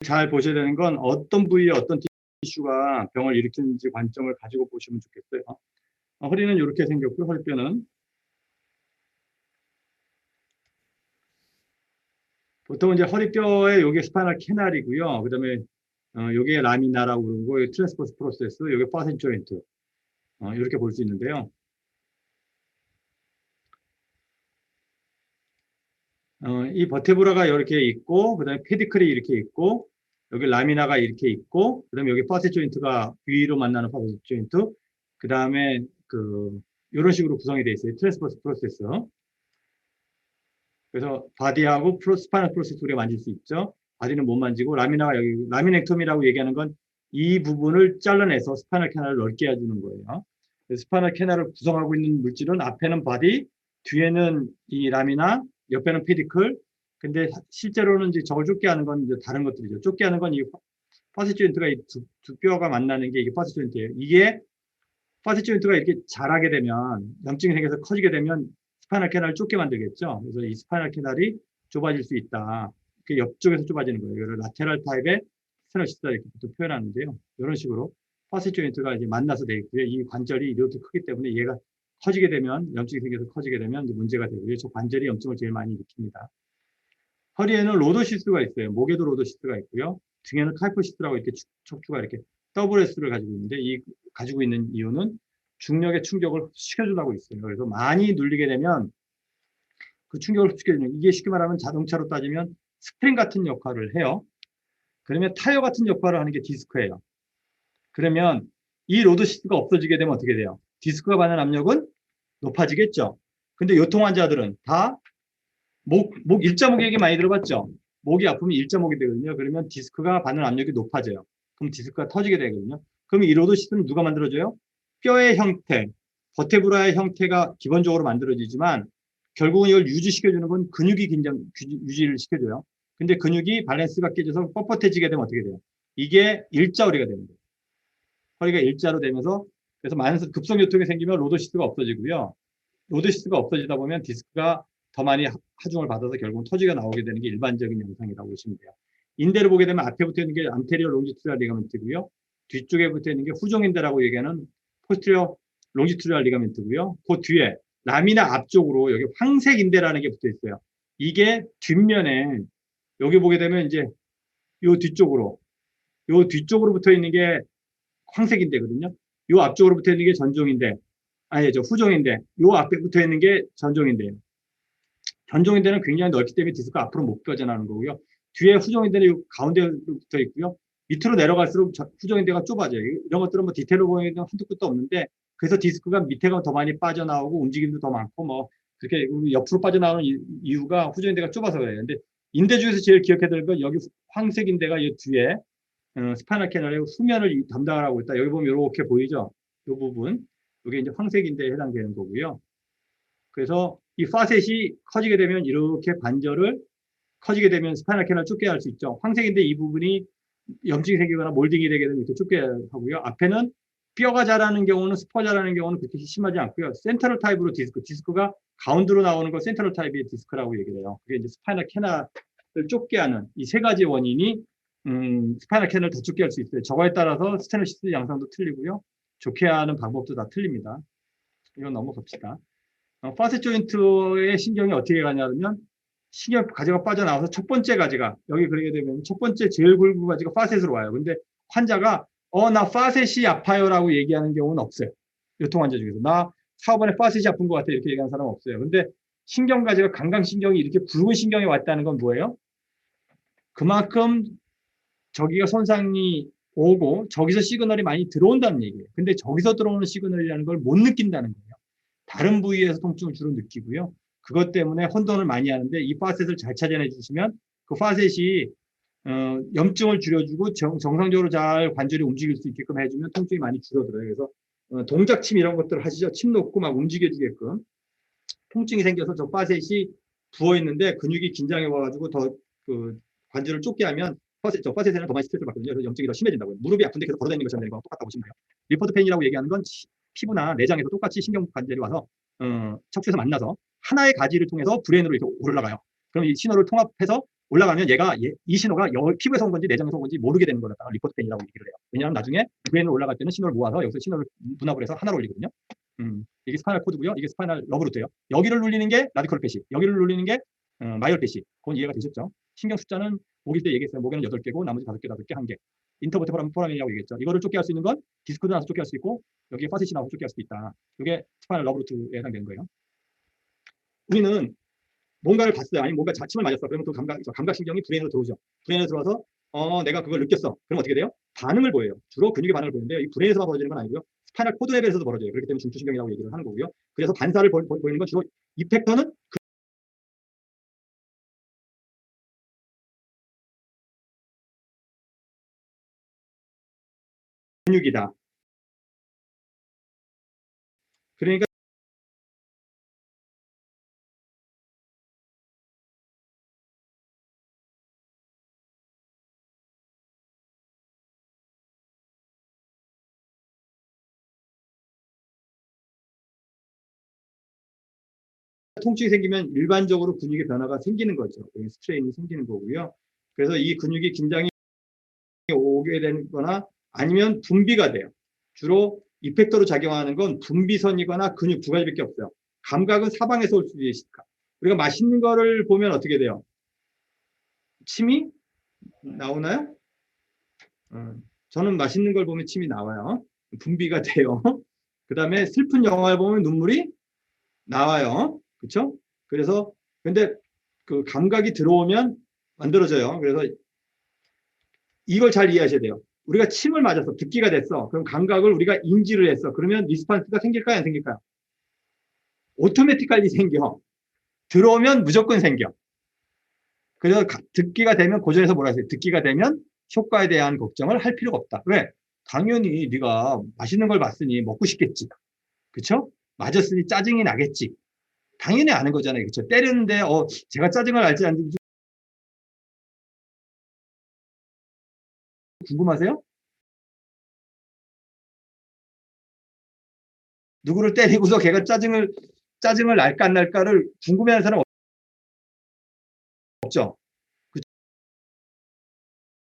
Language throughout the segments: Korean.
잘 보셔야 되는 건 어떤 부위에 어떤 티슈가 병을 일으키는지 관점을 가지고 보시면 좋겠어요. 허리는 이렇게 생겼고, 허리뼈는 보통 이제 허리뼈에 요게 스파이널 캐날이고요. 그다음에 요게 라미나라고 그러고, 요게 트랜스버스 프로세스, 요게 파센 조인트, 이렇게 볼 수 있는데요. 이 버테브라가 이렇게 있고, 그다음에 페디클이 이렇게 있고, 여기 라미나가 이렇게 있고, 그다음에 여기 파셋 조인트가 위로 만나는 파셋 조인트, 그다음에 이런 식으로 구성이 되어 있어요. 트랜스버스 프로세스. 그래서 바디하고 스파이널 프로세스 우리가 만질 수 있죠. 바디는 못 만지고, 라미나가 여기 라미넥토미라고 얘기하는 건 이 부분을 잘라내서 스파이널 캐널을 넓게 해주는 거예요. 스파이널 캐널을 구성하고 있는 물질은 앞에는 바디, 뒤에는 이 라미나, 옆에는 페디클. 근데 실제로는 이제 저걸 좁게 하는 건 이제 다른 것들이죠. 좁게 하는 건 이 파셋 조인트가 이 두 뼈가 만나는 게 이게 파셋 조인트예요. 이게 파셋 조인트가 이렇게 자라게 되면, 염증이 생겨서 커지게 되면 스파이널 캐널을 좁게 만들겠죠. 그래서 이 스파이널 캐널이 좁아질 수 있다. 그 옆쪽에서 좁아지는 거예요. 이걸 라테럴 타입의 스테노시스다 이렇게 또 표현하는데요. 이런 식으로 파셋 조인트가 이제 만나서 되어 있고요. 이 관절이 이렇게 크기 때문에 얘가 커지게 되면, 염증이 생겨서 커지게 되면 이제 문제가 되고요. 저 관절이 염증을 제일 많이 일으킵니다. 허리에는 로도시스가 있어요. 목에도 로도시스가 있고요. 등에는 칼포시스라고 이렇게 척추가 이렇게 더블 S를 가지고 있는데, 이 가지고 있는 이유는 중력의 충격을 흡수시켜주려고 있어요. 그래서 많이 눌리게 되면 그 충격을 흡수시켜주는, 이게 쉽게 말하면 자동차로 따지면 스프링 같은 역할을 해요. 그러면 타이어 같은 역할을 하는 게 디스크예요. 그러면 이 로드시스가 없어지게 되면 어떻게 돼요? 디스크가 받는 압력은 높아지겠죠. 근데 요통 환자들은 다 일자목 얘기 많이 들어봤죠? 목이 아프면 일자목이 되거든요. 그러면 디스크가 받는 압력이 높아져요. 그럼 디스크가 터지게 되거든요. 그럼 이 로드시스는 누가 만들어줘요? 뼈의 형태, 버테브라의 형태가 기본적으로 만들어지지만 결국은 이걸 유지시켜주는 건 근육이 유지를 시켜줘요. 근데 근육이 밸런스가 깨져서 뻣뻣해지게 되면 어떻게 돼요? 이게 일자허리가 되는 거예요. 허리가 일자로 되면서, 그래서 급성요통이 생기면 로드시스가 없어지고요. 로드시스가 없어지다 보면 디스크가 더 많이 하중을 받아서 결국은 터지가 나오게 되는 게 일반적인 현상이라고 보시면 돼요. 인대를 보게 되면 앞에 붙어 있는 게 안테리어 롱지튜디널 리가멘트고요. 뒤쪽에 붙어 있는 게 후종인대라고 얘기하는 포스테리어 롱지튜디널 리가멘트고요. 그 뒤에 라미나 앞쪽으로 여기 황색인대라는 게 붙어 있어요. 이게 뒷면에 여기 보게 되면 이제 요 뒤쪽으로 붙어 있는 게 황색인대거든요. 요 앞쪽으로 붙어 있는 게 전종인대, 아니죠, 후종인대. 요 앞에 붙어 있는 게 전종인대예요. 전종인대는 굉장히 넓기 때문에 디스크가 앞으로 못 펴져나가는 거고요. 뒤에 후종인대는 가운데 붙어 있고요. 밑으로 내려갈수록 후종인대가 좁아져요. 이런 것들은 뭐 디테일로 보이는 한두 끝도 없는데, 그래서 디스크가 밑에가 더 많이 빠져나오고 움직임도 더 많고 뭐 그렇게 옆으로 빠져나오는 이유가 후종인대가 좁아서 그래요. 근데 인대 중에서 제일 기억해야 될 건 여기 황색인대가 이 뒤에 스파이널 캐널의 후면을 담당을 하고 있다. 여기 보면 이렇게 보이죠? 이 부분. 이게 이제 황색인대에 해당되는 거고요. 그래서 이 파셋이 커지게 되면 이렇게 관절을 커지게 되면 스파이널 캐널 좁게 할 수 있죠. 황색인대 이 부분이 염증이 생기거나 몰딩이 되게 되면 이렇게 좁게 하고요. 앞에는 뼈가 자라는 경우는, 스퍼 자라는 경우는 그렇게 심하지 않고요. 센트럴 타입으로 디스크가 가운데로 나오는 걸 센트럴 타입의 디스크라고 얘기를 해요. 그게 이제 스파이널 캐널을 좁게 하는 이 세 가지 원인이 스파이널 캐널을 더 좁게 할 수 있어요. 저거에 따라서 스테노시스 양상도 틀리고요. 좋게 하는 방법도 다 틀립니다. 이건 넘어갑시다. 파셋 조인트의 신경이 어떻게 가냐면, 신경 가지가 빠져나와서 첫 번째 가지가 여기 그러게 되면 첫 번째 제일 굵은 가지가 파셋으로 와요. 근데 환자가 나 파셋이 아파요라고 얘기하는 경우는 없어요. 요통 환자 중에서 나 4번에 파셋이 아픈 것 같아 이렇게 얘기하는 사람은 없어요. 근데 신경 가지가, 강강신경이 이렇게 굵은 신경이 왔다는 건 뭐예요? 그만큼 저기가 손상이 오고 저기서 시그널이 많이 들어온다는 얘기예요. 근데 저기서 들어오는 시그널이라는 걸 못 느낀다는 거예요. 다른 부위에서 통증을 주로 느끼고요. 그것 때문에 혼돈을 많이 하는데, 이 파셋을 잘 찾아내 주시면 그 파셋이 염증을 줄여주고 정상적으로 잘 관절이 움직일 수 있게끔 해주면 통증이 많이 줄어들어요. 그래서 동작침 이런 것들을 하시죠. 침 놓고 막 움직여주게끔. 통증이 생겨서 저 파셋이 부어 있는데 근육이 긴장해 와가지고 더 관절을 좁게 하면 파셋에는 더 많이 스트레스를 받거든요. 그래서 염증이 더 심해진다고요. 무릎이 아픈데 계속 걸어다니는 것처럼 되는 거랑 똑같다고 보시면 돼요. 리포트 페인이라고 얘기하는 건 피부나 내장에서 똑같이 신경 관절이 와서 척추에서 만나서 하나의 가지를 통해서 브레인으로 이렇게 올라가요. 그럼 이 신호를 통합해서 올라가면 얘가 이 신호가 피부에서 온 건지 내장에서 온 건지 모르게 되는 걸 갖다가 리포트 펜이라고 얘기를 해요. 왜냐하면 나중에 브레인으로 올라갈 때는 신호를 모아서 여기서 신호를 분합을 해서 하나로 올리거든요. 이게 스파이널 코드고요. 이게 스파이널 러브루트예요. 여기를 눌리는 게 라디컬 패시, 여기를 눌리는 게 마이얼 패시. 그건 이해가 되셨죠? 신경 숫자는 목일 때 얘기했어요. 목에는 8개고 나머지 5개, 5개, 1개. 인터버테브럴 포라민이라고 얘기했죠. 이거를 쫓게 할 수 있는 건 디스코드 나와서 쫓게 할 수 있고 여기에 파시시 나와서 쫓게 할 수도 있다. 이게 스파이널 러브루트에 해당되는 거예요. 우리는 뭔가를 봤어요. 아니면 뭔가 침을 맞았어. 그러면 또 감각신경이 브레인으로 들어오죠. 브레인에 들어와서 내가 그걸 느꼈어. 그럼 어떻게 돼요? 반응을 보여요. 주로 근육의 반응을 보이는데 이 브레인에서만 벌어지는 건 아니고요. 스파이널 코드 레벨에서도 벌어져요. 그렇기 때문에 중추신경이라고 얘기를 하는 거고요. 그래서 반사를 보이는 건 주로 이펙터는 근육이다. 그러니까 통증이 생기면 일반적으로 근육의 변화가 생기는 거죠. 스트레인이 생기는 거고요. 그래서 이 근육이 긴장이 오게 되거나 아니면 분비가 돼요. 주로 이펙터로 작용하는 건 분비선이거나 근육 두 가지밖에 없어요. 감각은 사방에서 올 수도 있을까. 우리가 맛있는 거를 보면 어떻게 돼요? 침이 나오나요? 저는 맛있는 걸 보면 침이 나와요. 분비가 돼요. 그 다음에 슬픈 영화를 보면 눈물이 나와요. 그렇죠? 그래서 근데 그 감각이 들어오면 만들어져요. 그래서 이걸 잘 이해하셔야 돼요. 우리가 침을 맞아서 듣기가 됐어. 그럼 감각을 우리가 인지를 했어. 그러면 리스판스가 생길까요? 안 생길까요? 오토매티컬리 생겨. 들어오면 무조건 생겨. 그래서 듣기가 되면 고전에서 뭐라 했어요? 듣기가 되면 효과에 대한 걱정을 할 필요가 없다. 왜? 당연히 네가 맛있는 걸 봤으니 먹고 싶겠지. 그렇죠? 맞았으니 짜증이 나겠지. 당연히 아는 거잖아요. 그렇죠? 때렸는데 제가 짜증을 알지 않는지 궁금하세요? 누구를 때리고서 걔가 짜증을 날까 안 날까를 궁금해하는 사람 없죠.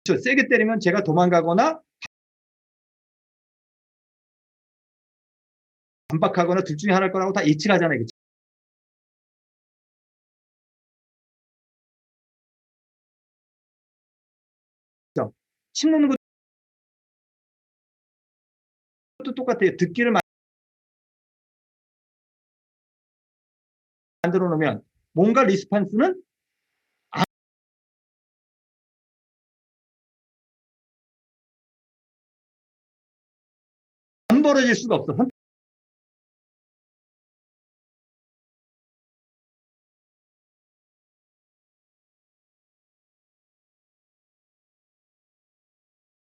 그렇죠? 세게 때리면 제가 도망가거나 반박하거나 둘 중에 하나일 거라고 다 예측을 하잖아요. 그렇죠? 침 놓는 것도 똑같아요. 듣기를 만들어 놓으면 뭔가 리스판스는 안 벌어질 수가 없어.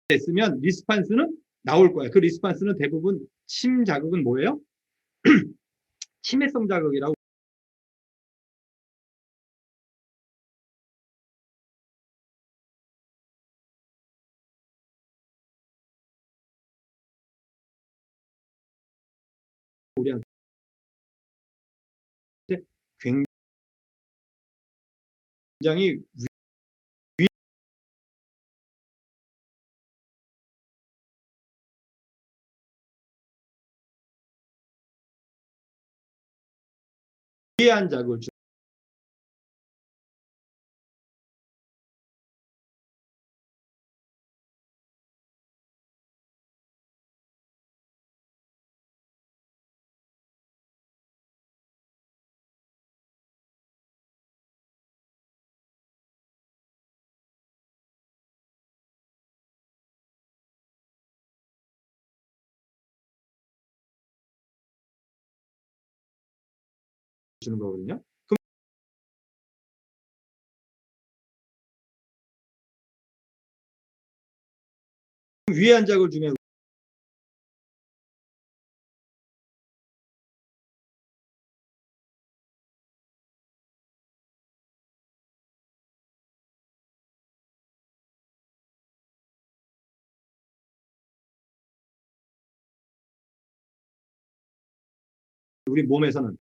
됐으면 리스판스는 나올 거예요. 그 리스판스는 대부분 침 자극은 뭐예요? 침해성 자극이라고 우리한테 굉장히 위해한 자극을 주는 거거든요. 그럼 위해한 자극을 주면 우리 몸에서는